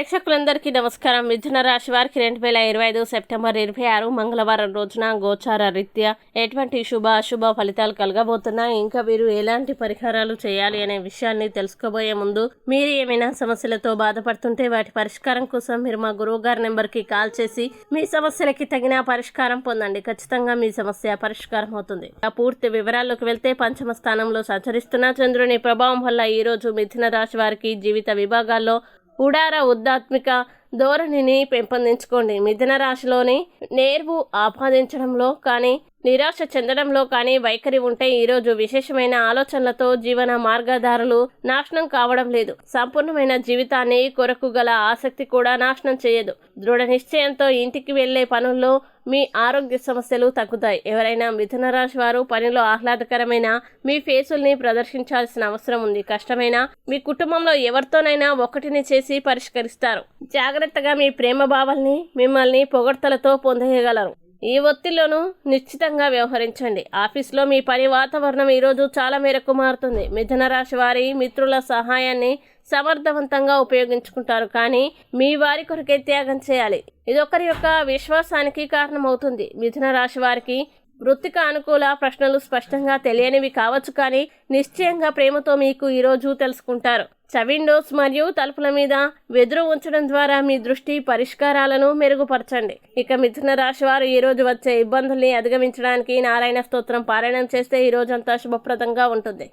ప్రేక్షకులందరికీ నమస్కారం. మిథున రాశి వారికి 2025 సెప్టెంబర్ 26 మంగళవారం రోజున గోచార రీత్యా ఎటువంటి శుభ అశుభ ఫలితాలు కలగబోతున్నాయి, ఇంకా వీరు ఎలాంటి పరిహారాలు చేయాలి అనే విషయాన్ని తెలుసుకోబోయే ముందు మీరు ఏమైనా సమస్యలతో బాధపడుతుంటే వాటి పరిష్కారం కోసం మీరు మా గురువు గారి నెంబర్కి కాల్ చేసి మీ సమస్యలకి తగిన పరిష్కారం పొందండి. ఖచ్చితంగా మీ సమస్య పరిష్కారం అవుతుంది. ఆ పూర్తి వివరాల్లోకి వెళ్తే పంచమ స్థానంలో సంచరిస్తున్న చంద్రుని ప్రభావం వల్ల ఈ రోజు మిథున రాశి వారికి జీవిత విభాగాల్లో ఉడార ఉద్దాత్మిక ధోరణిని పెంపొందించుకోండి. మిథున రాశిలోని నేర్వు ఆపాదించడంలో కానీ నిరాశ చెందడంలో కానీ వైఖరి ఉంటే ఈరోజు విశేషమైన ఆలోచనలతో జీవన మార్గదారులు నాశనం కావడం లేదు. సంపూర్ణమైన జీవితాన్ని కొరకు గల ఆసక్తి కూడా నాశనం చేయదు. దృఢ నిశ్చయంతో ఇంటికి వెళ్లే పనుల్లో మీ ఆరోగ్య సమస్యలు తగ్గుతాయి. ఎవరైనా మిథున రాశి వారు పనిలో ఆహ్లాదకరమైన మీ ఫేసుల్ని ప్రదర్శించాల్సిన అవసరం ఉంది. కష్టమైన మీ కుటుంబంలో ఎవరితోనైనా ఒకటిని చేసి పరిష్కరిస్తారు. జాగ్రత్తగా మీ ప్రేమ భావాల్ని మిమ్మల్ని పొగడ్తలతో పొందేయగలరు. ఈ ఒత్తిళ్లను నిశ్చితంగా వ్యవహరించండి. ఆఫీస్లో మీ పని వాతావరణం ఈరోజు చాలా మేరకు మారుతుంది. మిథున రాశి వారి మిత్రుల సహాయాన్ని సమర్థవంతంగా ఉపయోగించుకుంటారు, కానీ మీ వారి కొరకే త్యాగం చేయాలి. ఇది ఒకరి యొక్క విశ్వాసానికి కారణమవుతుంది. మిథున రాశి వారికి వృత్తిక అనుకూల ప్రశ్నలు స్పష్టంగా తెలియనివి కావచ్చు, కానీ నిశ్చయంగా ప్రేమతో మీకు ఈరోజు తెలుసుకుంటారు. విండోస్ మరియు తలుపుల మీద వెదురు ఉంచడం ద్వారా మీ దృష్టి పరిష్కారాలను మెరుగుపరచండి. ఇక మిథున రాశి వారు ఈరోజు వచ్చే ఇబ్బందుల్ని అధిగమించడానికి నారాయణ స్తోత్రం పారాయణం చేస్తే ఈ రోజంతా శుభప్రదంగా ఉంటుంది.